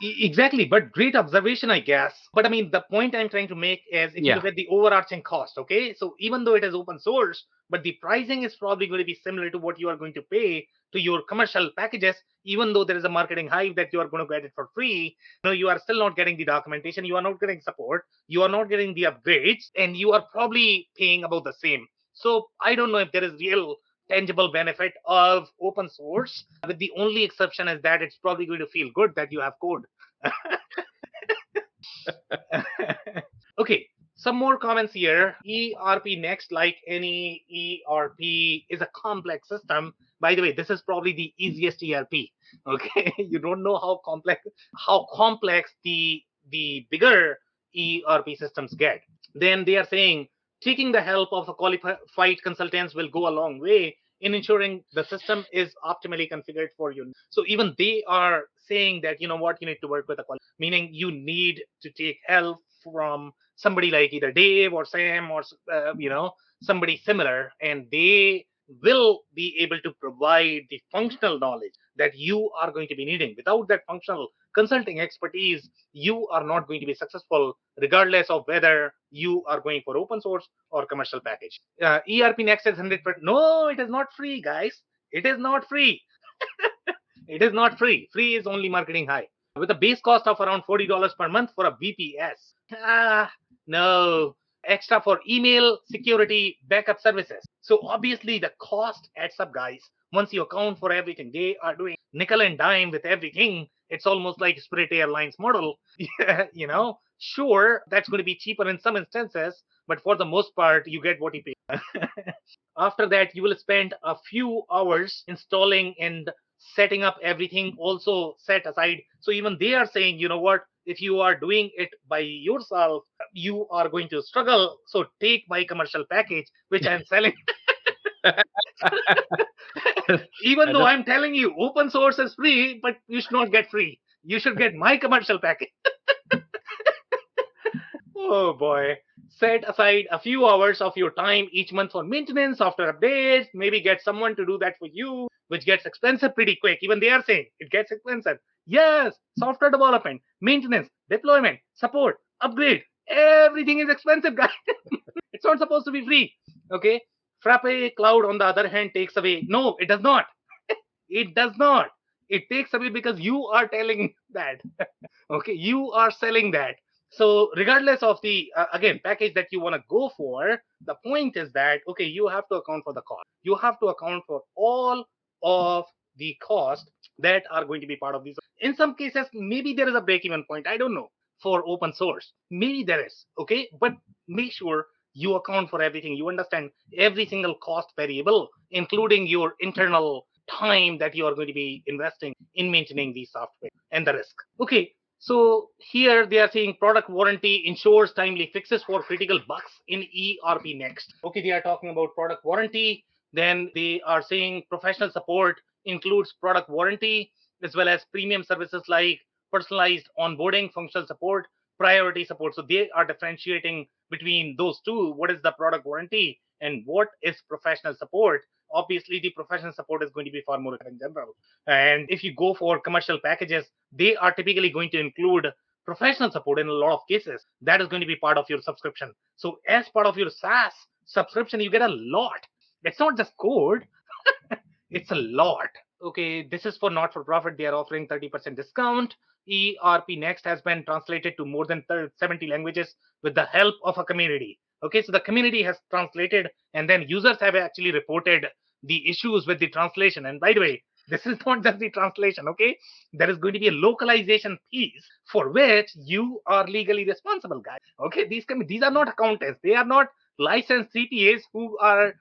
Exactly, but great observation, I guess. But I mean, the point I'm trying to make is if you Yeah. look at the overarching cost, okay? So even though it is open source, but the pricing is probably going to be similar to what you are going to pay to your commercial packages, even though there is a marketing hype that you are going to get it for free. No, you are still not getting the documentation, you are not getting support, you are not getting the upgrades, and you are probably paying about the same. So I don't know if there is real tangible benefit of open source. With the only exception is that it's probably going to feel good that you have code. Okay, some more comments here. ERPNext, like any ERP, is a complex system. By the way, this is probably the easiest ERP. Okay, you don't know how complex the bigger ERP systems get. Then they are saying taking the help of a qualified consultants will go a long way in ensuring the system is optimally configured for you. So even they are saying that you know what, you need to work with a meaning you need to take help from somebody like either Dave or Sam or somebody similar, and they will be able to provide the functional knowledge that you are going to be needing. Without that functional consulting expertise, you are not going to be successful regardless of whether you are going for open source or commercial package. ERPNext is 100%. No, it is not free, guys. It is not free. It is not free. Free is only marketing high. With a base cost of around $40 per month for a BPS. No. Extra for email, security, backup services. So obviously the cost adds up, guys. Once you account for everything, they are doing nickel and dime with everything. It's almost like Spirit Airlines model. Sure, that's going to be cheaper in some instances, but for the most part, you get what you pay. After that, you will spend a few hours installing and setting up everything also set aside. So even they are saying, you know what, if you are doing it by yourself, you are going to struggle. So take my commercial package, which I'm selling. Even though I'm telling you open source is free, but you should not get free. You should get my commercial package. Oh boy. Set aside a few hours of your time each month for maintenance, software updates, maybe get someone to do that for you, which gets expensive pretty quick. Even they are saying it gets expensive. Yes, software development, maintenance, deployment, support, upgrade, everything is expensive, guys. It's not supposed to be free. Okay. Frappe Cloud, on the other hand, takes away. No, it does not. It does not. It takes away because you are telling that. Okay, you are selling that. So regardless of the again package that you want to go for, the point is that okay, you have to account for the cost. You have to account for all of the cost that are going to be part of these. In some cases, maybe there is a break-even point. I don't know for open source. Maybe there is. Okay, but make sure you account for everything. You understand every single cost variable, including your internal time that you are going to be investing in maintaining these software and the risk. Okay, so here they are saying product warranty ensures timely fixes for critical bugs in ERPNext. Okay, they are talking about product warranty. Then they are saying professional support includes product warranty as well as premium services like personalized onboarding, functional support, priority support. So they are differentiating between those two. What is the product warranty and what is professional support? Obviously, the professional support is going to be far more in general. And if you go for commercial packages, they are typically going to include professional support in a lot of cases. That is going to be part of your subscription. So as part of your SaaS subscription, you get a lot. It's not just code, it's a lot. Okay, this is for not for profit. They are offering 30% discount. ERPNext has been translated to more than 70 languages with the help of a community. Okay, so the community has translated, and then users have actually reported the issues with the translation. And by the way, this is not just the translation. Okay, there is going to be a localization piece for which you are legally responsible, guys. Okay, these are not accountants. They are not licensed CPAs who are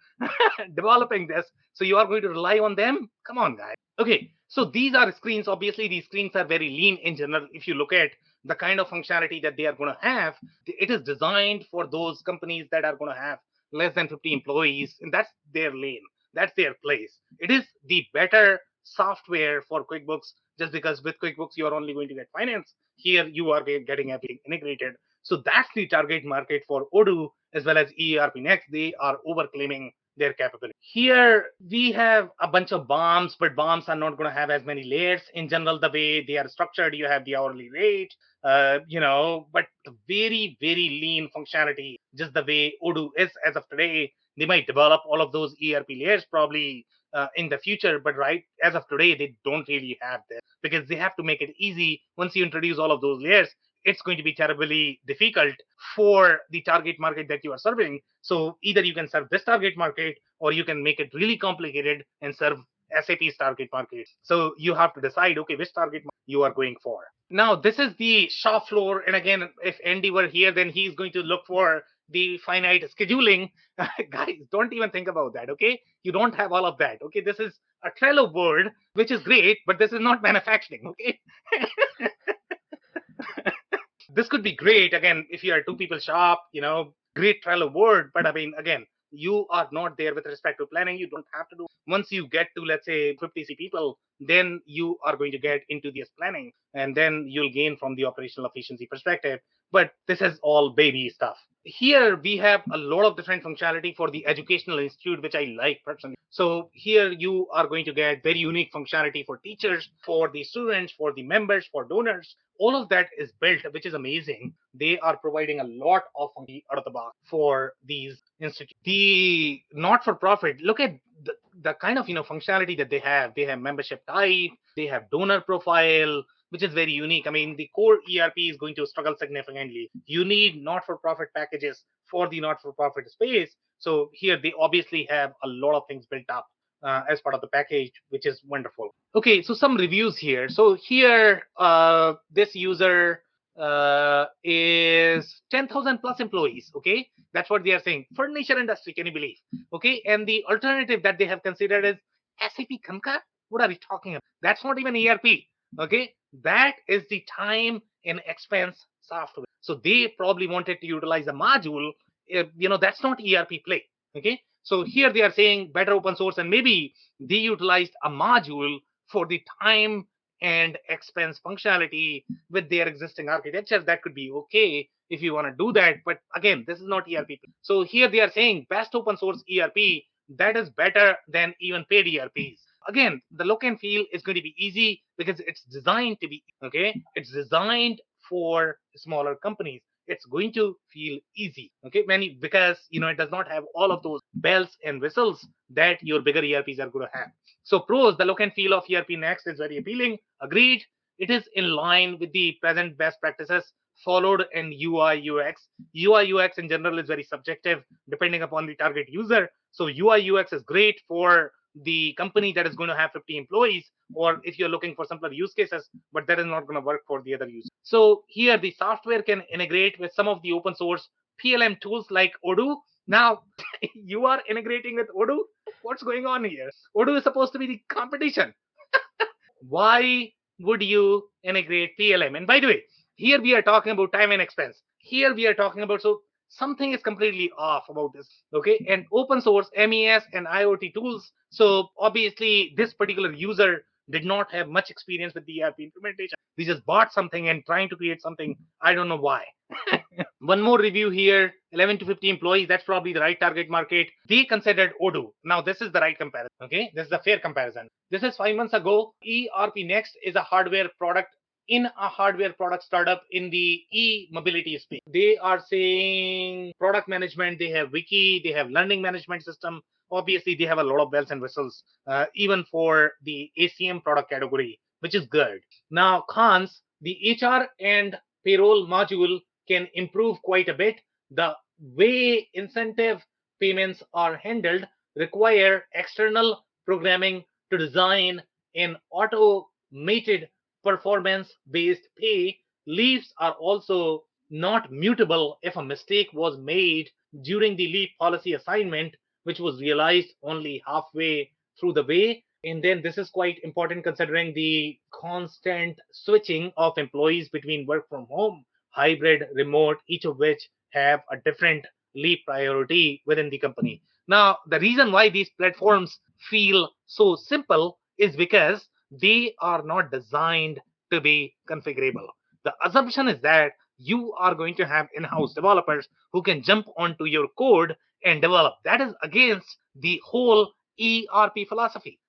developing this. So you are going to rely on them? Come on, guys. Okay, so these are screens. Obviously, these screens are very lean in general. If you look at the kind of functionality that they are going to have, it is designed for those companies that are going to have less than 50 employees, and that's their lane. That's their place. It is the better software for QuickBooks, just because with QuickBooks you are only going to get finance. Here you are getting everything integrated. So that's the target market for Odoo as well as ERPNext. They are overclaiming their capability. Here we have a bunch of bombs, but bombs are not going to have as many layers. In general, the way they are structured, you have the hourly rate, but very, very lean functionality, just the way Odoo is as of today. They might develop all of those ERP layers probably in the future, but right as of today, they don't really have that because they have to make it easy. Once you introduce all of those layers, it's going to be terribly difficult for the target market that you are serving. So either you can serve this target market or you can make it really complicated and serve SAP's target market. So you have to decide, okay, which target you are going for. Now, this is the shop floor. And again, if Andy were here, then he's going to look for the finite scheduling. Guys, don't even think about that, okay? You don't have all of that, okay? This is a Trello board, which is great, but this is not manufacturing, okay? This could be great, again, if you are a two-people shop, great Trello board. But I mean, again, you are not there with respect to planning. You don't have to do. Once you get to, let's say, 50 people, then you are going to get into this planning, and then you'll gain from the operational efficiency perspective. But this is all baby stuff. Here we have a lot of different functionality for the educational institute, which I like personally. So here you are going to get very unique functionality for teachers, for the students, for the members, for donors. All of that is built, which is amazing. They are providing a lot of functionality out of the box for these institutes. The not-for-profit, look at the kind of functionality that they have. They have membership type, they have donor profile, which is very unique. I mean, the core ERP is going to struggle significantly. You need not-for-profit packages for the not-for-profit space. So here they obviously have a lot of things built up as part of the package, which is wonderful. Okay, so some reviews here. So here, this user is 10,000 plus employees. Okay, that's what they are saying. Furniture industry, can you believe? Okay, and the alternative that they have considered is SAP Concur. What are we talking about? That's not even ERP. Okay, that is the time and expense software. So they probably wanted to utilize a module. That's not ERP play. Okay, so here they are saying better open source, and maybe they utilized a module for the time and expense functionality with their existing architecture. That could be okay if you want to do that. But again, this is not ERP. So here they are saying best open source ERP that is better than even paid ERPs. Again, the look and feel is going to be easy because it's designed to be, okay? It's designed for smaller companies. It's going to feel easy, okay? Because it does not have all of those bells and whistles that your bigger ERPs are going to have. So pros, the look and feel of ERPNext is very appealing. Agreed. It is in line with the present best practices followed in UI UX. UI UX in general is very subjective depending upon the target user. So UI UX is great for the company that is going to have 50 employees, or if you're looking for simpler use cases, but that is not going to work for the other users. So here the software can integrate with some of the open source PLM tools like Odoo. Now, you are integrating with Odoo? What's going on here? Odoo is supposed to be the competition. Why would you integrate PLM? And by the way, here we are talking about time and expense. Here we are talking about, so something is completely off about this, okay? And open source MES and IoT tools. So obviously this particular user did not have much experience with the ERP implementation. They just bought something and trying to create something. I don't know why. One more review here, 11 to 50 employees. That's probably the right target market. They considered Odoo. Now this is the right comparison, okay? This is a fair comparison. This is 5 months ago. ERPNext is a hardware product startup in the e-mobility space. They are saying product management, they have wiki, they have learning management system. Obviously, they have a lot of bells and whistles, even for the ACM product category, which is good. Now, cons, the HR and payroll module can improve quite a bit. The way incentive payments are handled require external programming to design an automated performance-based pay. Leaves are also not mutable if a mistake was made during the leave policy assignment, which was realized only halfway through the way. And then this is quite important considering the constant switching of employees between work from home, hybrid, remote, each of which have a different leave priority within the company. Now, the reason why these platforms feel so simple is because they are not designed to be configurable. The assumption is that you are going to have in-house developers who can jump onto your code and develop. That is against the whole ERP philosophy.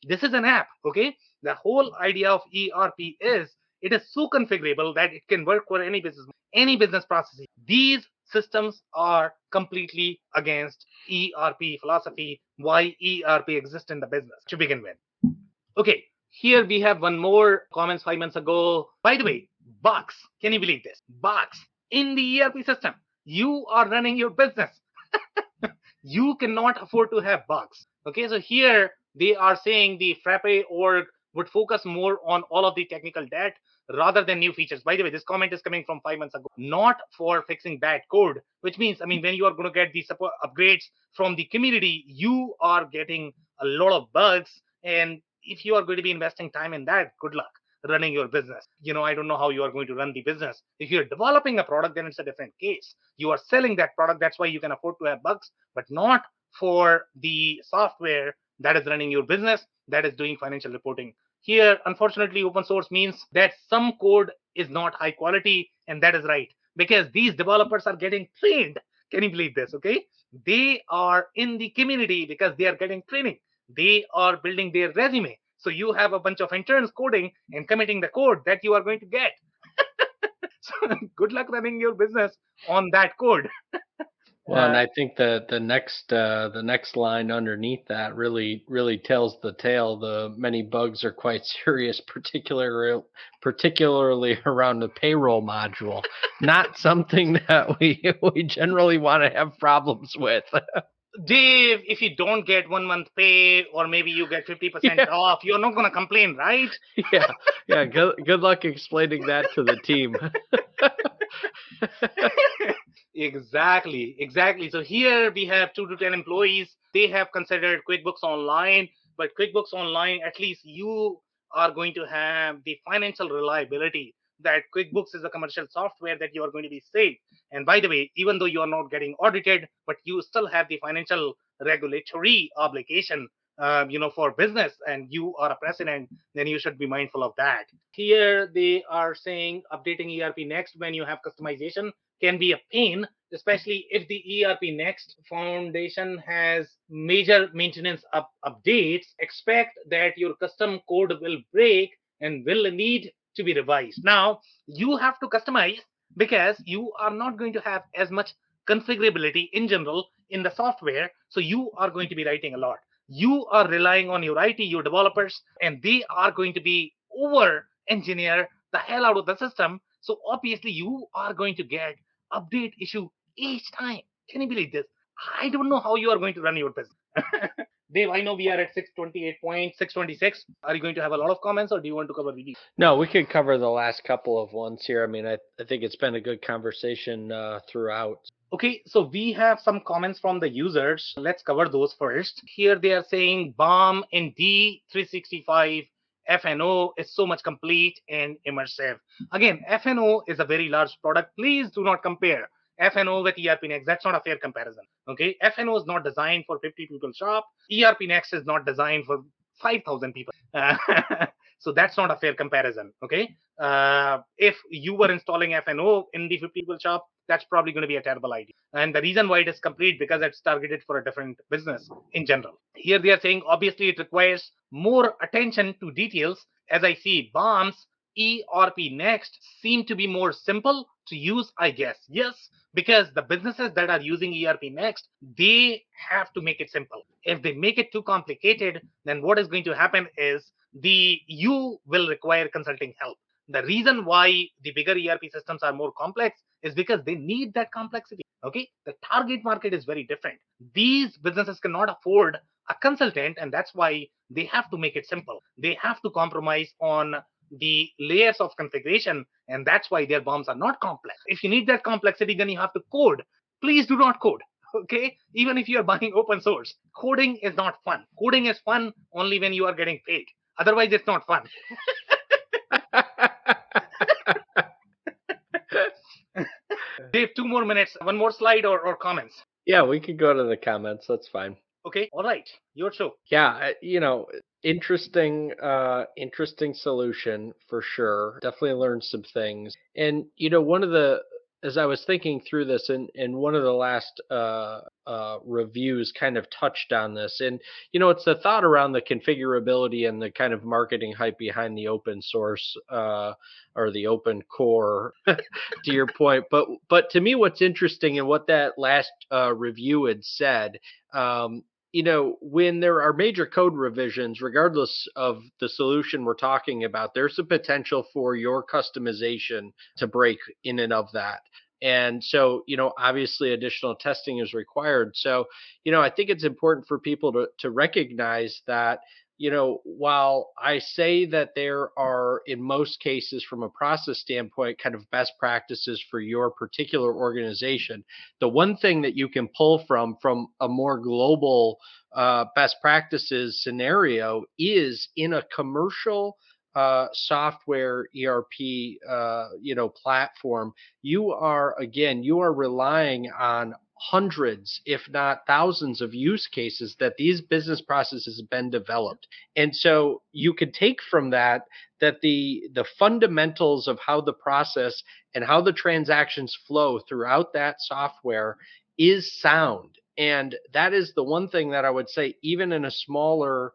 This is an app, okay? The whole idea of ERP is it is so configurable that it can work for any business processes. These systems are completely against ERP philosophy. Why ERP exists in the business to begin with. Okay, here we have one more comments 5 months ago. By the way, bugs. Can you believe this? Bugs in the ERP system. You are running your business. You cannot afford to have bugs. Okay, so here they are saying the Frappe org would focus more on all of the technical debt rather than new features. By the way, this comment is coming from 5 months ago, not for fixing bad code, which means, I mean, when you are going to get these support upgrades from the community, you are getting a lot of bugs. And if you are going to be investing time in that, good luck running your business. I don't know how you are going to run the business. If you're developing a product, then it's a different case. You are selling that product. That's why you can afford to have bugs, but not for the software that is running your business, that is doing financial reporting. Here, unfortunately, open source means that some code is not high quality, and that is right because these developers are getting trained. Can you believe this? Okay, they are in the community because they are getting training. They are building their resume. So you have a bunch of interns coding and committing the code that you are going to get. So good luck running your business on that code. Well, and I think the next line underneath that really tells the tale. The many bugs are quite serious, particularly around the payroll module. Not something that we generally want to have problems with. Dave, if you don't get 1 month pay or maybe you get 50% Yeah, off, you're not going to complain, right? yeah. Good luck explaining that to the team. Exactly. So here we have 2 to 10 employees. They have considered QuickBooks Online, but QuickBooks Online, at least you are going to have the financial reliability that QuickBooks is a commercial software that you are going to be safe. And by the way, even though you are not getting audited, but you still have the financial regulatory obligation, for business, and you are a president, then you should be mindful of that. Here they are saying updating ERPNext when you have customization can be a pain, especially if the ERPNext foundation has major maintenance updates. Expect that your custom code will break and will need to be revised. Now, you have to customize because you are not going to have as much configurability in general in the software. So you are going to be writing a lot. You are relying on your IT, your developers, and they are going to be over engineer the hell out of the system. So obviously you are going to get update issue each time. Can you believe this? I don't know how you are going to run your business. Dave, I know we are at 628.626. Are you going to have a lot of comments or do you want to cover the details? No, we could cover the last couple of ones here. I mean, I think it's been a good conversation throughout. Okay, so we have some comments from the users. Let's cover those first. Here they are saying BOM in D365 FNO is so much complete and immersive. Again, FNO is a very large product. Please do not compare FNO with ERPNext. That's not a fair comparison. Okay, FNO is not designed for 50 people shop. ERPNext is not designed for 5,000 people. So that's not a fair comparison. Okay, if you were installing FNO in the 50 people shop, that's probably going to be a terrible idea. And the reason why it is complete because it's targeted for a different business in general. Here they are saying obviously it requires more attention to details. As I see, BOM's ERPNext seem to be more simple to use, I guess. Yes, because the businesses that are using ERPNext, they have to make it simple. If they make it too complicated, then what is going to happen is you will require consulting help. The reason why the bigger ERP systems are more complex is because they need that complexity. Okay, the target market is very different. These businesses cannot afford a consultant, and that's why they have to make it simple. They have to compromise on the layers of configuration, and that's why their bombs are not complex. If you need that complexity, then you have to code. Please do not code. Okay, even if you are buying open source, coding is not fun. Coding is fun only when you are getting paid. Otherwise, it's not fun. Dave, 2 more minutes. One more slide or comments. Yeah, we could go to the comments. That's fine. Okay, all right, your show. Yeah, interesting solution for sure. Definitely learned some things. And as I was thinking through this, and one of the last reviews kind of touched on this, and it's the thought around the configurability and the kind of marketing hype behind the open source or the open core, to your point. But to me, what's interesting and what that last review had said. When there are major code revisions, regardless of the solution we're talking about, there's a potential for your customization to break in and of that. And so, obviously additional testing is required. So, I think it's important for people to recognize that, while I say that there are, in most cases, from a process standpoint, kind of best practices for your particular organization, the one thing that you can pull from a more global best practices scenario is in a commercial software ERP, platform. You are relying on hundreds, if not thousands, of use cases that these business processes have been developed. And so you could take from that the fundamentals of how the process and how the transactions flow throughout that software is sound. And that is the one thing that I would say, even in a smaller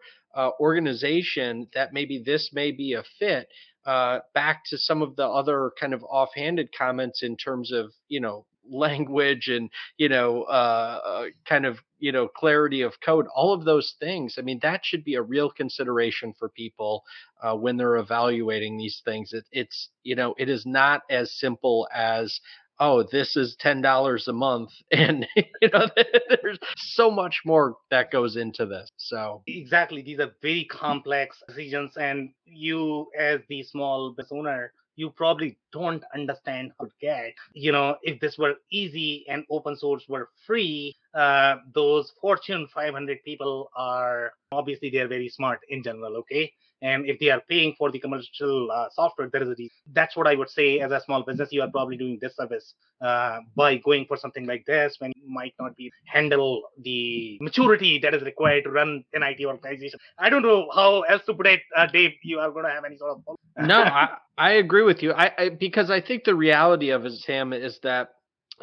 organization, that maybe this may be a fit. Back to some of the other kind of offhanded comments in terms of, language and, kind of, clarity of code, all of those things. I mean, that should be a real consideration for people when they're evaluating these things. It is not as simple as, oh, this is $10 a month. And, there's so much more that goes into this. So Exactly. These are very complex decisions, and you, as the small business owner, you probably don't understand how to get. If this were easy and open source were free, those Fortune 500 people are obviously they're very smart in general. Okay. And if they are paying for the commercial software, there is a reason. That's what I would say. As a small business, you are probably doing disservice by going for something like this when you might not be handle the maturity that is required to run an IT organization. I don't know how else to put it, Dave. You are going to have any sort of no, I agree with you. Because I think the reality of it, Sam, is that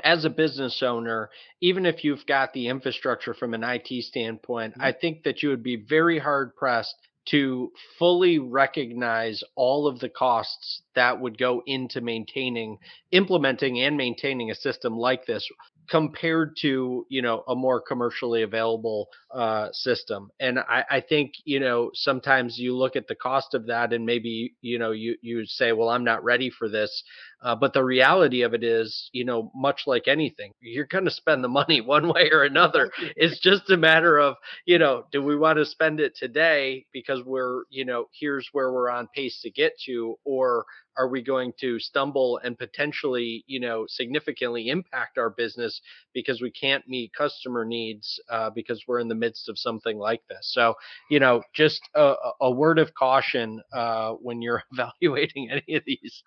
as a business owner, even if you've got the infrastructure from an IT standpoint, I think that you would be very hard pressed to fully recognize all of the costs that would go into implementing and maintaining a system like this compared to, a more commercially available system. And I think, sometimes you look at the cost of that and maybe, you say, well, I'm not ready for this. But the reality of it is, much like anything, you're going to spend the money one way or another. It's just a matter of, do we want to spend it today because we're, here's where we're on pace to get to, or are we going to stumble and potentially, significantly impact our business because we can't meet customer needs because we're in the midst of something like this? So, just a word of caution when you're evaluating any of these.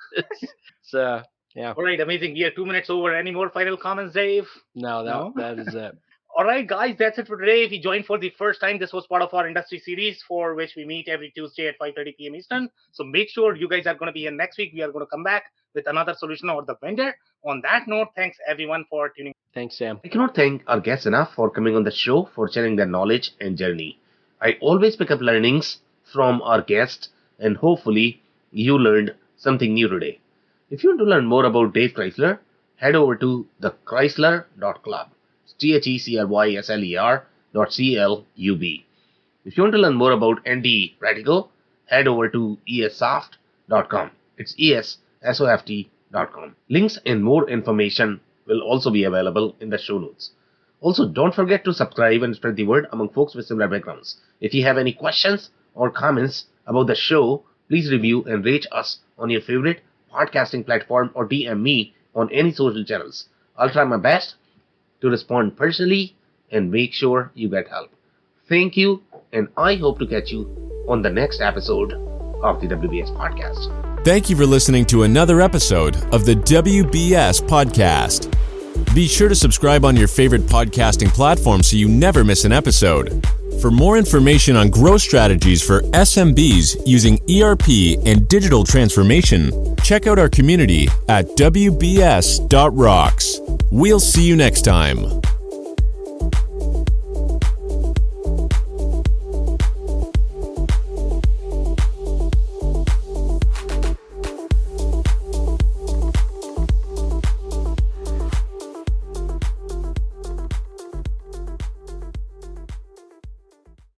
Yeah. All right, amazing. We are 2 minutes over. Any more final comments, Dave? No, that is it. All right, guys, that's it for today. If you joined for the first time, this was part of our industry series for which we meet every Tuesday at 5:30 p.m. Eastern. So make sure you guys are going to be here next week. We are going to come back with another solution or the vendor. On that note, thanks everyone for tuning in. Thanks, Sam. I cannot thank our guests enough for coming on the show, for sharing their knowledge and journey. I always pick up learnings from our guests, and hopefully you learned something new today. If you want to learn more about Dave Chrysler, head over to thechrysler.club. THECRYSLER.CLUB. If you want to learn more about Andy Radical, head over to essoft.com. It's ESSOFT.com. Links and more information will also be available in the show notes. Also, don't forget to subscribe and spread the word among folks with similar backgrounds. If you have any questions or comments about the show, please review and rate us on your favorite podcasting platform or DM me on any social channels. I'll try my best to respond personally and make sure you get help. Thank you, and I hope to catch you on the next episode of the WBS Podcast. Thank you for listening to another episode of the WBS Podcast. Be sure to subscribe on your favorite podcasting platform so you never miss an episode. For more information on growth strategies for SMBs using ERP and digital transformation, check out our community at WBS.rocks. We'll see you next time.